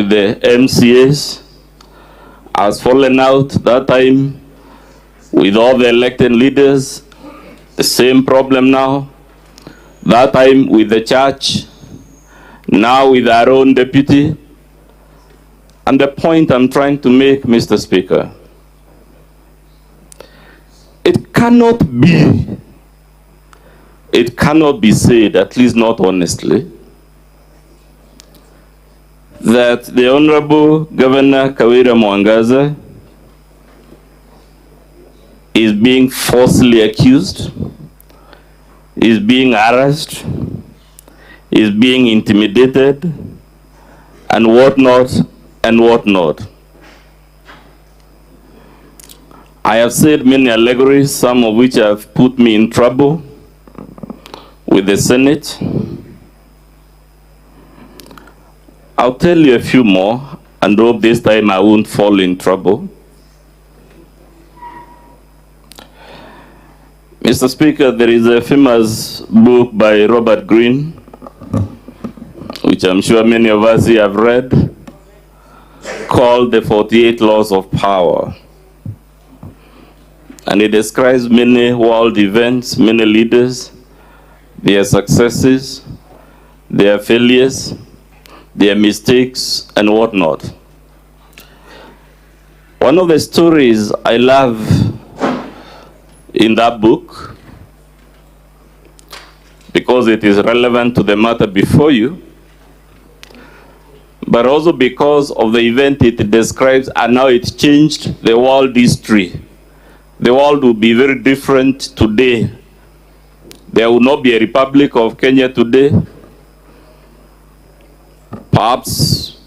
with the MCAs has fallen out. That time with all the elected leaders, the same problem now. That time with the church, now with our own deputy. And the point I'm trying to make, Mr. Speaker, it cannot be said, at least not honestly, that the Honorable Governor Kawira Mwangaza is being falsely accused, is being harassed, is being intimidated, and whatnot, and whatnot. I have said many allegories, some of which have put me in trouble with the Senate. I'll tell you a few more and hope this time I won't fall in trouble. Mr. Speaker, there is a famous book by Robert Greene, which I'm sure many of us here have read, called The 48 Laws of Power. And it describes many world events, many leaders, their successes, their failures, their mistakes, and whatnot. One of the stories I love in that book, because it is relevant to the matter before you, but also because of the event it describes and how it changed the world history. The world will be very different today. There will not be a Republic of Kenya today. Perhaps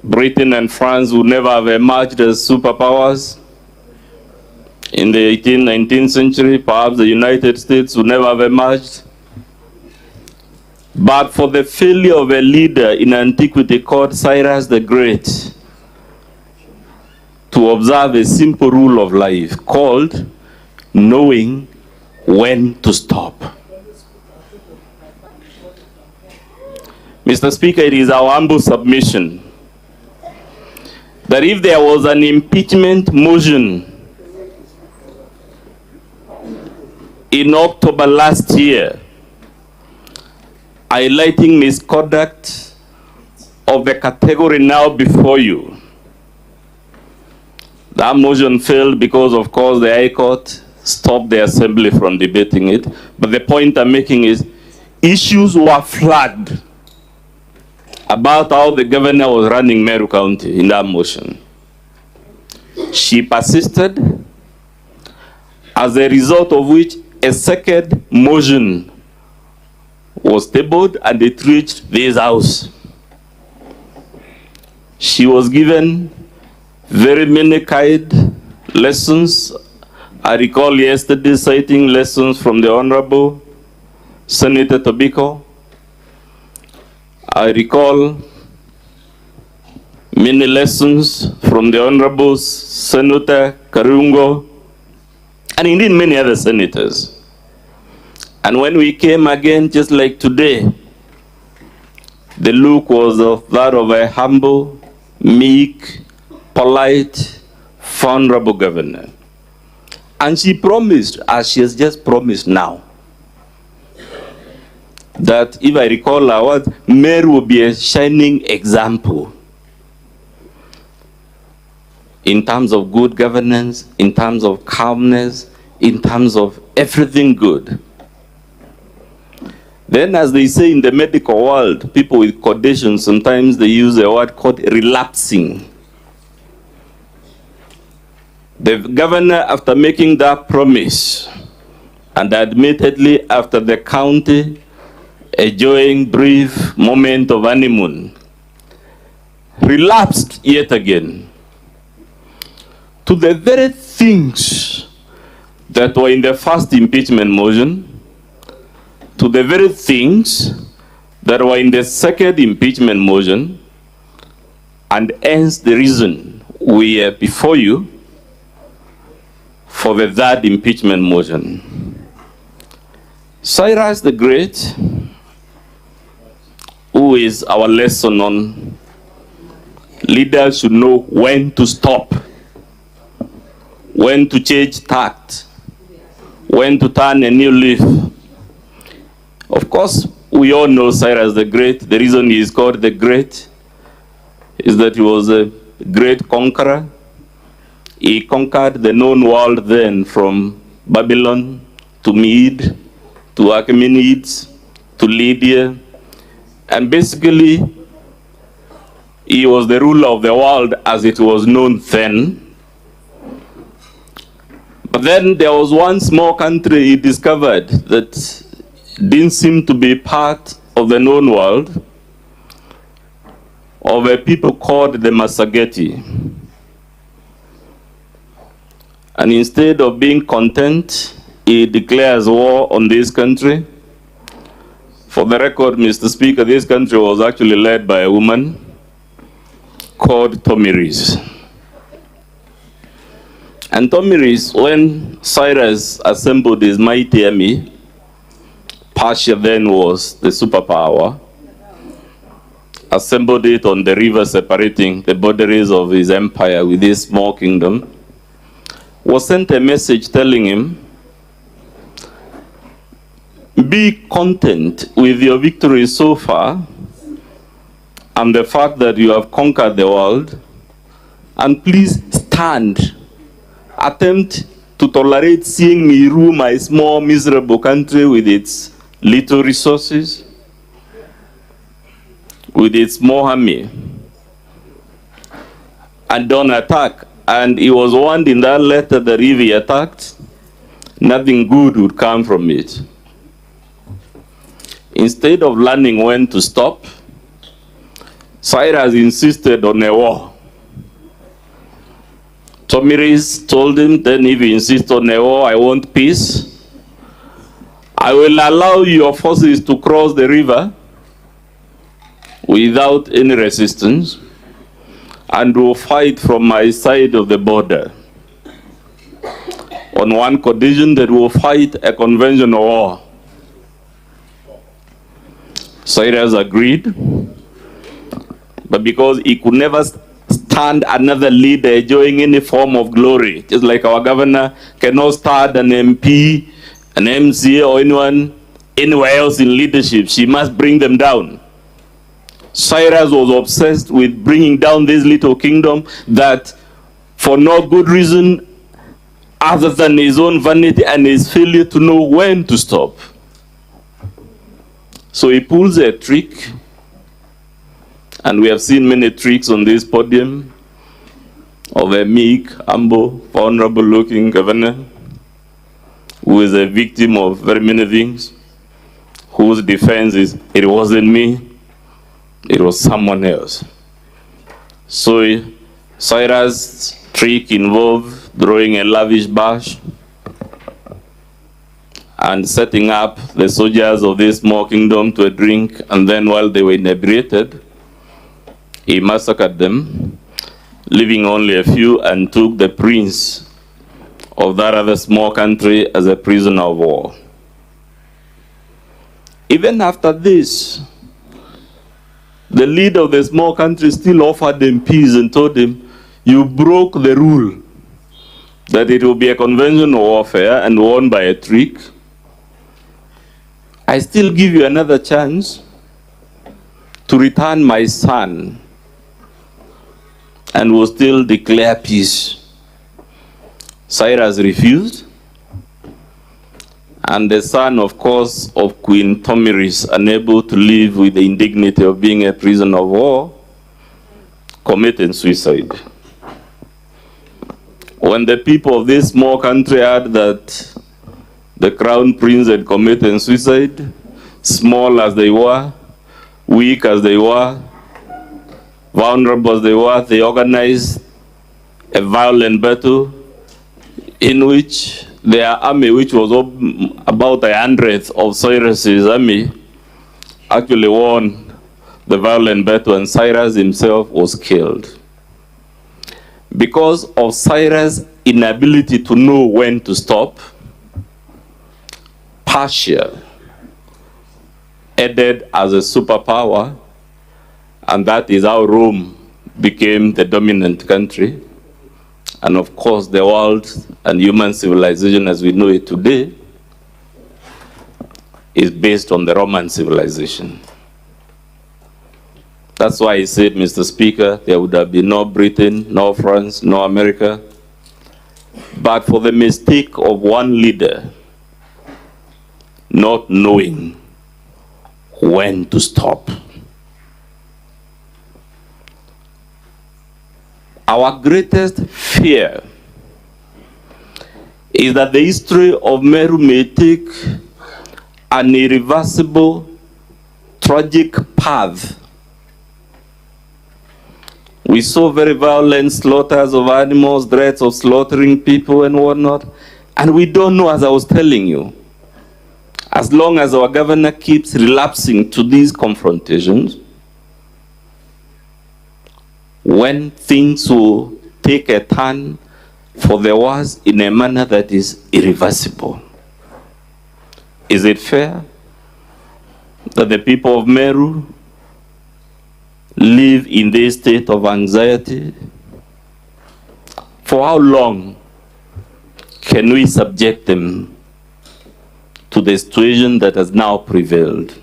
Britain and France would never have emerged as superpowers. In the 18th, 19th century, perhaps the United States would never have emerged. But for the failure of a leader in antiquity called Cyrus the Great to observe a simple rule of life called knowing when to stop. Mr. Speaker, it is our humble submission that if there was an impeachment motion in October last year highlighting misconduct of the category now before you, that motion failed because, of course, the High Court stopped the Assembly from debating it. But the point I'm making is issues were flagged about how the governor was running Meru County in that motion. She persisted, as a result of which a second motion was tabled and it reached this house. She was given very many kind lessons. I recall yesterday citing lessons from the Honorable Senator Tobiko. I recall many lessons from the Honorable Senator Karungo, and indeed many other senators. And when we came again, just like today, the look was of that of a humble, meek, polite, vulnerable governor. And she promised, as she has just promised now, that if I recall her words, Meru will be a shining example in terms of good governance, in terms of calmness, in terms of everything good. Then, as they say in the medical world, people with conditions, sometimes they use a word called relapsing. The governor, after making that promise, and admittedly after the county enjoying brief moment of honeymoon, relapsed yet again to the very things that were in the first impeachment motion, to the very things that were in the second impeachment motion, and hence the reason we are before you for the third impeachment motion. Cyrus the Great, who is our lesson on leaders should know when to stop, when to change tact, when to turn a new leaf. Of course, we all know Cyrus the Great. The reason he is called the Great is that he was a great conqueror. He conquered the known world then, from Babylon to Mede to Achaemenids to Lydia. And basically, he was the ruler of the world as it was known then. But then there was one small country he discovered that didn't seem to be part of the known world, of a people called the Massageti. And instead of being content, he declares war on this country. For the record, Mr. Speaker, this country was actually led by a woman called Tomiris. And Tomiris, when Cyrus assembled his mighty army, Persia then was the superpower, assembled it on the river separating the boundaries of his empire with this small kingdom, was sent a message telling him, be content with your victory so far and the fact that you have conquered the world, and please stand. Attempt to tolerate seeing me rule my small, miserable country with its little resources, with its small army, and don't attack. And he was warned in that letter that if he attacked, nothing good would come from it. Instead of learning when to stop, Cyrus insisted on a war. Tomiris told him, then if you insist on a war, I want peace. I will allow your forces to cross the river without any resistance and will fight from my side of the border. On one condition, that will fight a conventional war. Cyrus agreed, but because he could never stand another leader enjoying any form of glory, just like our governor cannot stand an MP, an MCA, or anyone anywhere else in leadership, she must bring them down. Cyrus was obsessed with bringing down this little kingdom that, for no good reason other than his own vanity and his failure to know when to stop. So he pulls a trick, and we have seen many tricks on this podium, of a meek, humble, vulnerable-looking governor who is a victim of very many things, whose defense is, it wasn't me, it was someone else. So Cyrus' trick involved throwing a lavish bash and setting up the soldiers of this small kingdom to a drink, and then while they were inebriated, he massacred them, leaving only a few, and took the prince of that other small country as a prisoner of war. Even after this, the leader of the small country still offered him peace and told him, you broke the rule that it will be a conventional warfare and won by a trick. I still give you another chance to return my son, and will still declare peace. Cyrus refused, and the son, of course, of Queen Tomiris, unable to live with the indignity of being a prisoner of war, committed suicide. When the people of this small country heard that the crown prince had committed suicide, small as they were, weak as they were, vulnerable as they were, they organized a violent battle in which their army, which was about 100th of Cyrus's army, actually won the violent battle, and Cyrus himself was killed. Because of Cyrus' inability to know when to stop, Persia ended as a superpower, and that is how Rome became the dominant country. And of course, the world and human civilization as we know it today is based on the Roman civilization. That's why I said, Mr. Speaker, there would have been no Britain, no France, no America, but for the mistake of one leader not knowing when to stop. Our greatest fear is that the history of Meru may take an irreversible, tragic path. We saw very violent slaughters of animals, threats of slaughtering people and whatnot, and we don't know, as I was telling you, as long as our governor keeps relapsing to these confrontations, when things will take a turn for the worse in a manner that is irreversible. Is it fair that the people of Meru live in this state of anxiety? For how long can we subject them to the situation that has now prevailed?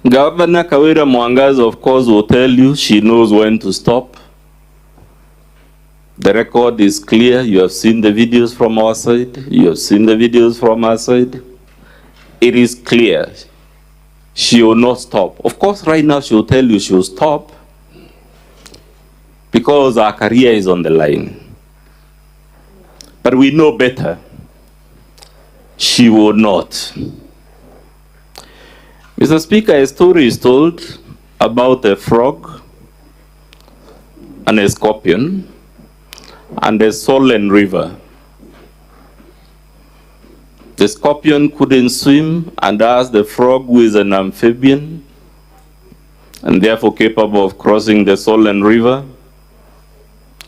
Governor Kawira Mwangaza, of course, will tell you she knows when to stop. The record is clear. You have seen the videos from our side. You have seen the videos from our side. It is clear. She will not stop. Of course, right now she will tell you she will stop because our career is on the line. But we know better. She will not. Mr. Speaker, a story is told about a frog and a scorpion and a swollen river. The scorpion couldn't swim and asked the frog, who is an amphibian and therefore capable of crossing the swollen river,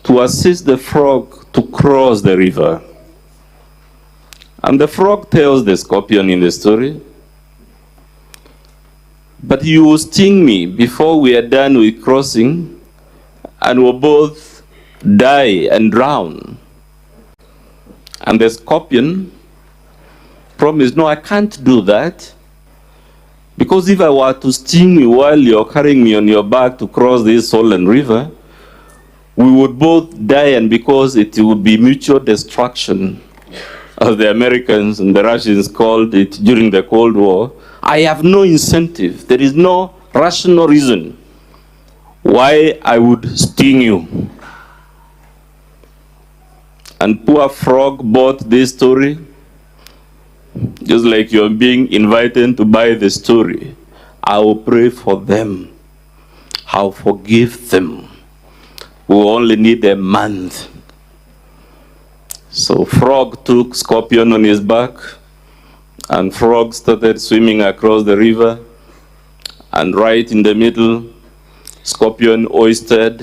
to assist the frog to cross the river. And the frog tells the scorpion in the story, "But you will sting me before we are done with crossing, and we'll both die and drown." And the scorpion promised, "No, I can't do that, because if I were to sting you while you're carrying me on your back to cross this swollen river, we would both die, and because it would be mutual destruction, as the Americans and the Russians called it during the Cold War, I have no incentive. There is no rational reason why I would sting you." And poor frog bought this story, just like you're being invited to buy the story. I will pray for them. I'll forgive them. We only need a month. So frog took scorpion on his back, and frog started swimming across the river, and right in the middle, scorpion oystered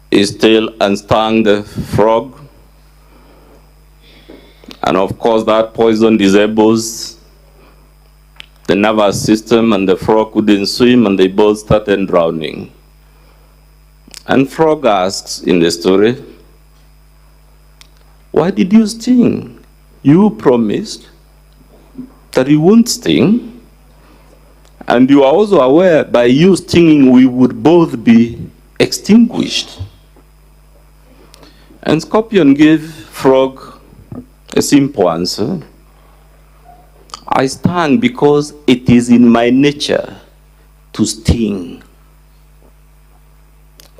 his tail and stung the frog. And of course that poison disables the nervous system, and the frog couldn't swim, and they both started drowning. And frog asks in the story, "Why did you sting? You promised that you won't sting, and you are also aware by you stinging we would both be extinguished." And scorpion gave frog a simple answer. "I stung because it is in my nature to sting."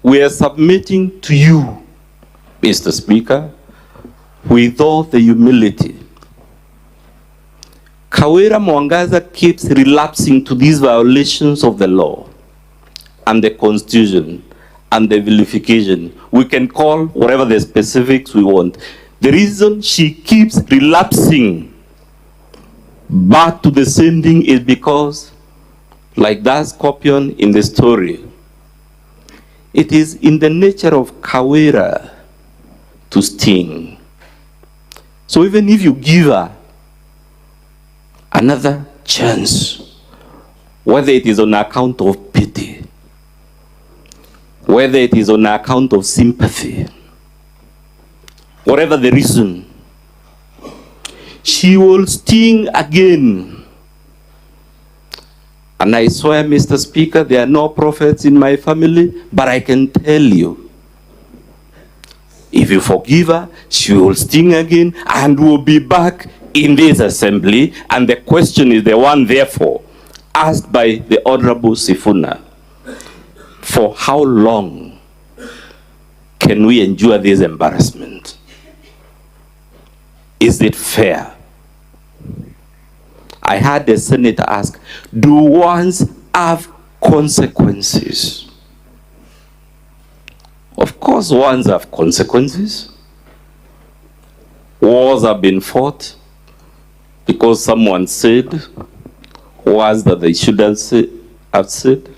We are submitting to you, Mr. Speaker, with all the humility. Kawira Mwangaza keeps relapsing to these violations of the law and the Constitution and the vilification. We can call whatever the specifics we want. The reason she keeps relapsing back to the same thing is because, like that scorpion in the story, it is in the nature of Kawira to sting. So even if you give her another chance, whether it is on account of pity, whether it is on account of sympathy, whatever the reason, she will sting again. And I swear, Mr. Speaker, there are no prophets in my family, but I can tell you, if you forgive her, she will sting again and will be back in this assembly. And the question is the one, therefore, asked by the Honorable Sifuna: for how long can we endure this embarrassment? Is it fair? I had the senator ask, do wars have consequences? Of course, wars have consequences. Wars have been fought because someone said words that they shouldn't have said.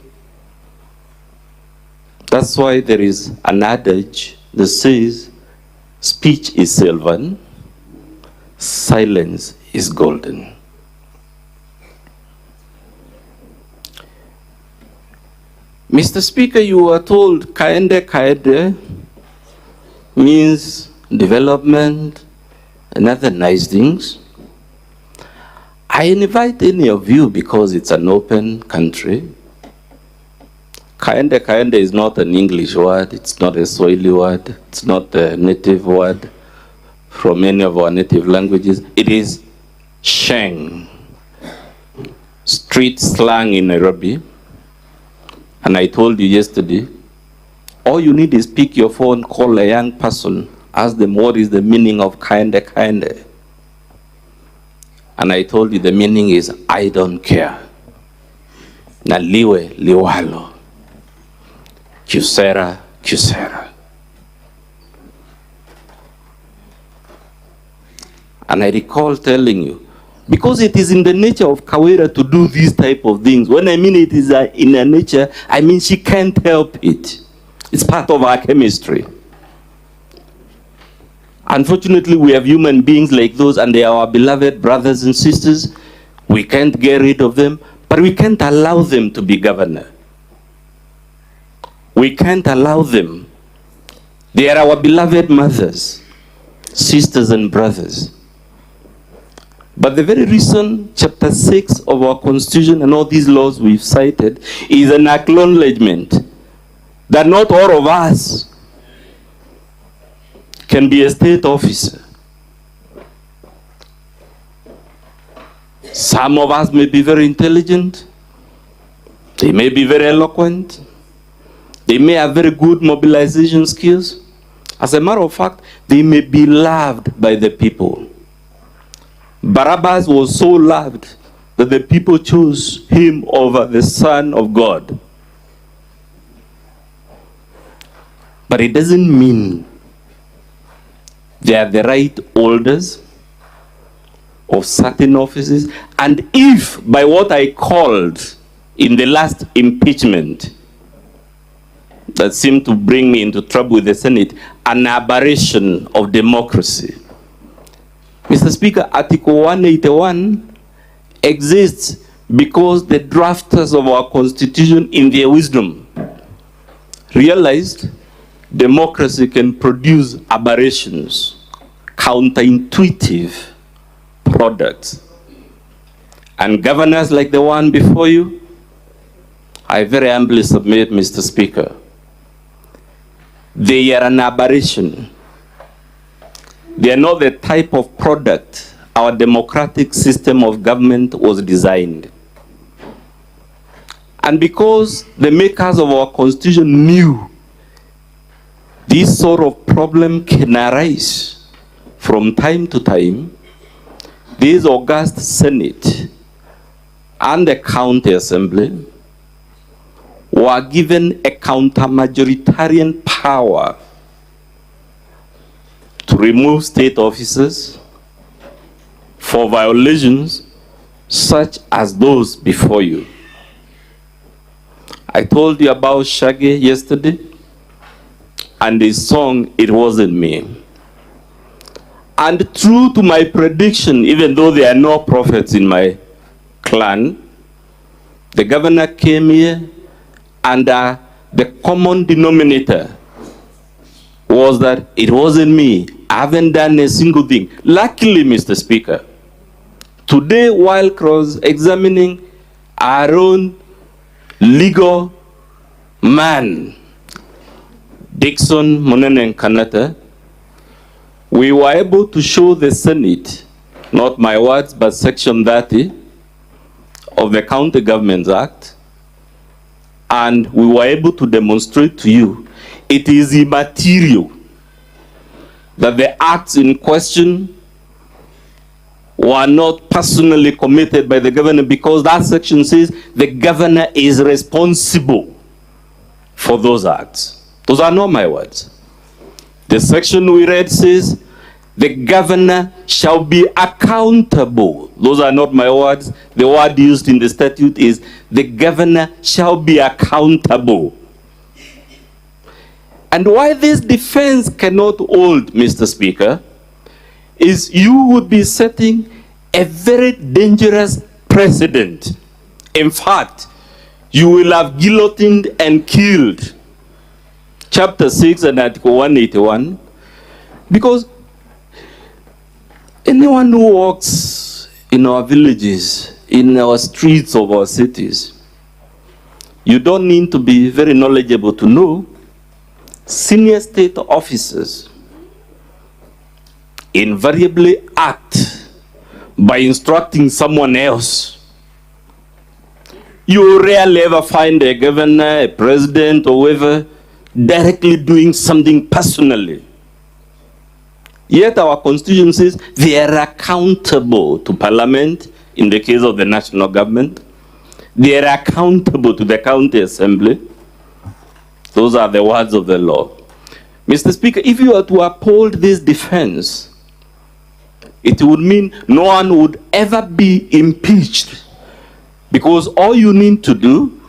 That's why there is an adage that says, speech is silver, silence is golden. Mr. Speaker, you were told kaende means development and other nice things. I invite any of you, because it's an open country. Kaende is not an English word, it's not a Swahili word, it's not a native word from any of our native languages. It is Sheng, street slang in Nairobi. And I told you yesterday, all you need is pick your phone, call a young person, ask them what is the meaning of kaende. And I told you the meaning is I don't care. Na liwe liwalo. Kusera kusera. And I recall telling you, because it is in the nature of Kawira to do these type of things. When I mean it is in her nature, I mean she can't help it. It's part of our chemistry. Unfortunately, we have human beings like those, and they are our beloved brothers and sisters. We can't get rid of them, but we can't allow them to be governor. We can't allow them. They are our beloved mothers, sisters and brothers. But the very reason chapter 6 of our constitution and all these laws we've cited is an acknowledgement that not all of us can be a state officer. Some of us may be very intelligent, they may be very eloquent, they may have very good mobilization skills. As a matter of fact, they may be loved by the people. Barabbas was so loved that the people chose him over the Son of God. But it doesn't mean they are the right holders of certain offices. And if, by what I called in the last impeachment, that seemed to bring me into trouble with the Senate, an aberration of democracy. Mr. Speaker, Article 181 exists because the drafters of our Constitution, in their wisdom, realized democracy can produce aberrations, counterintuitive products. And governors like the one before you, I very humbly submit, Mr. Speaker, they are an aberration. They are not the type of product our democratic system of government was designed. And because the makers of our Constitution knew this sort of problem can arise from time to time, this august Senate and the County Assembly were given a counter-majoritarian power to remove state officers for violations such as those before you. I told you about Shaggy yesterday and his song, It Wasn't Me. And true to my prediction, even though there are no prophets in my clan, The governor came here and the common denominator was that it wasn't me. I haven't done a single thing. Luckily, Mr. Speaker, today while cross-examining our own legal man, Dixon Munene Kanata, we were able to show the Senate, not my words, but Section 30 of the County Governments Act, and we were able to demonstrate to you it is immaterial that the acts in question were not personally committed by the governor, because that section says the governor is responsible for those acts. Those are not my words. The section we read says the governor shall be accountable. Those are not my words. The word used in the statute is the governor shall be accountable. And why this defense cannot hold, Mr. Speaker, is you would be setting a very dangerous precedent. In fact, you will have guillotined and killed Chapter 6 and Article 181, because anyone who walks in our villages, in our streets of our cities, you don't need to be very knowledgeable to know senior state officers invariably act by instructing someone else. You rarely ever find a governor, a president, or whoever directly doing something personally. Yet our constitution says they are accountable to Parliament in the case of the national government. They are accountable to the county assembly. Those are the words of the law. Mr. Speaker, if you were to uphold this defense, it would mean no one would ever be impeached, because all you need to do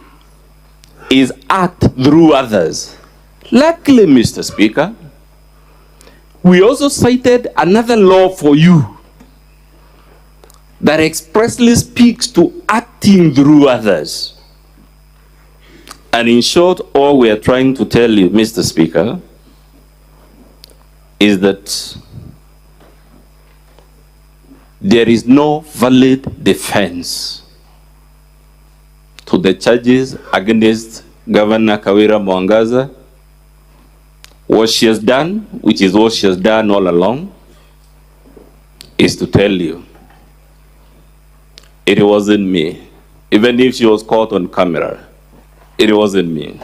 is act through others. Luckily, Mr. Speaker, we also cited another law for you that expressly speaks to acting through others. And in short, all we are trying to tell you, Mr. Speaker, is that there is no valid defense to the charges against Governor Kawira Mwangaza. What she has done, which is what she has done all along, is to tell you it wasn't me. Even if she was caught on camera, it wasn't me.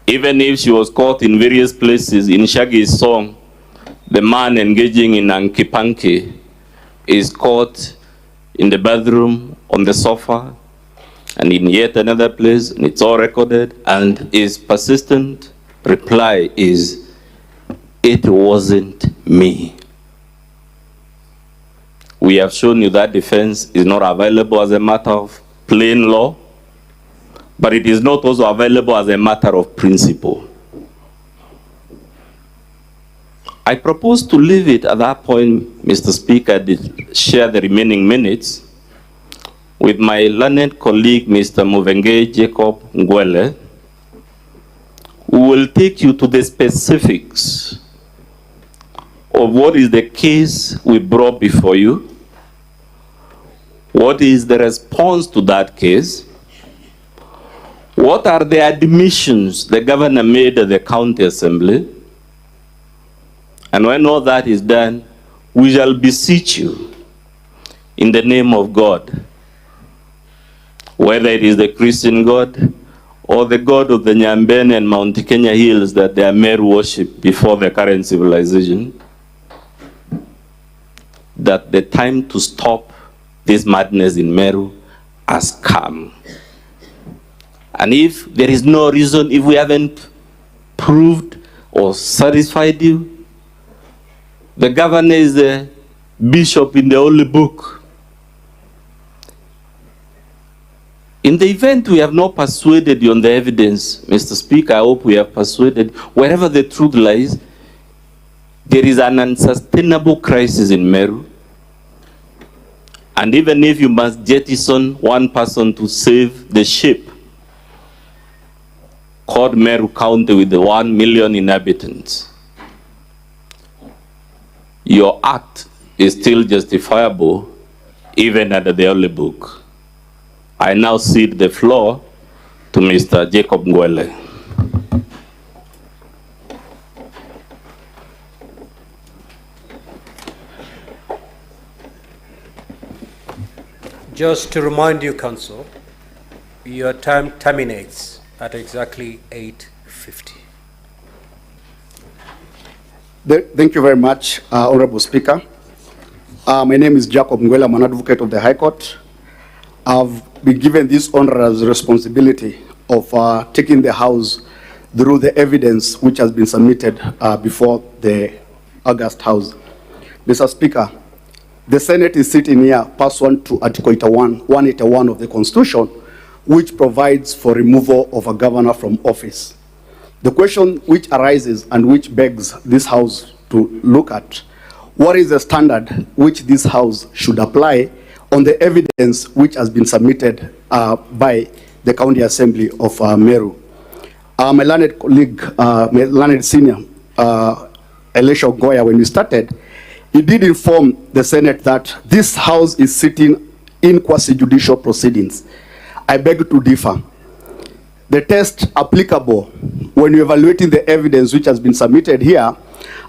Even if she was caught in various places, in Shaggy's song, the man engaging in Anki-Panki is caught in the bathroom, on the sofa, and in yet another place, and it's all recorded, and his persistent reply is, it wasn't me. We have shown you that defense is not available as a matter of plain law, but it is not also available as a matter of principle. I propose to leave it at that point, Mr. Speaker, to share the remaining minutes with my learned colleague, Mr. Mutembei Jacob Ngwele, who will take you to the specifics of what is the case we brought before you, what is the response to that case, what are the admissions the governor made at the county assembly, and when all that is done, we shall beseech you in the name of God, whether it is the Christian God or the God of the Nyambene and Mount Kenya hills that they are Meru worship before the current civilization, that the time to stop this madness in Meru has come. And if there is no reason, if we haven't proved or satisfied you, the governor is the bishop in the Holy Book. In the event we have not persuaded you on the evidence, Mr. Speaker, I hope we have persuaded, wherever the truth lies, there is an unsustainable crisis in Meru. And even if you must jettison one person to save the ship, called Meru County with the 1 million inhabitants, your act is still justifiable even under the Holy Book. I now cede the floor to Mr. Jacob Ngwele. Just to remind you, Council, your time terminates at exactly 8:50. Thank you very much, Honorable Speaker. My name is Jacob Ngwele. I'm an advocate of the High Court. I've been given this onerous responsibility of taking the House through the evidence which has been submitted before the August House. Mr. Speaker, the Senate is sitting here pursuant to Article 181 of the Constitution, which provides for removal of a governor from office. The question which arises and which begs this House to look at, what is the standard which this House should apply on the evidence which has been submitted by the County Assembly of Meru? My learned colleague, my learned senior, Elisha Goya, when we started, he did inform the Senate that this House is sitting in quasi-judicial proceedings. I beg to differ. The test applicable when you're evaluating the evidence which has been submitted here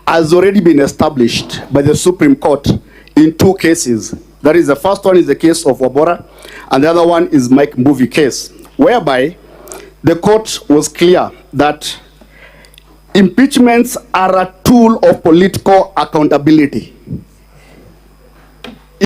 has already been established by the Supreme Court in 2 cases. That is, the first one is the case of Wabora, and the other one is Mike Mbuvi case, whereby the court was clear that impeachments are a tool of political accountability.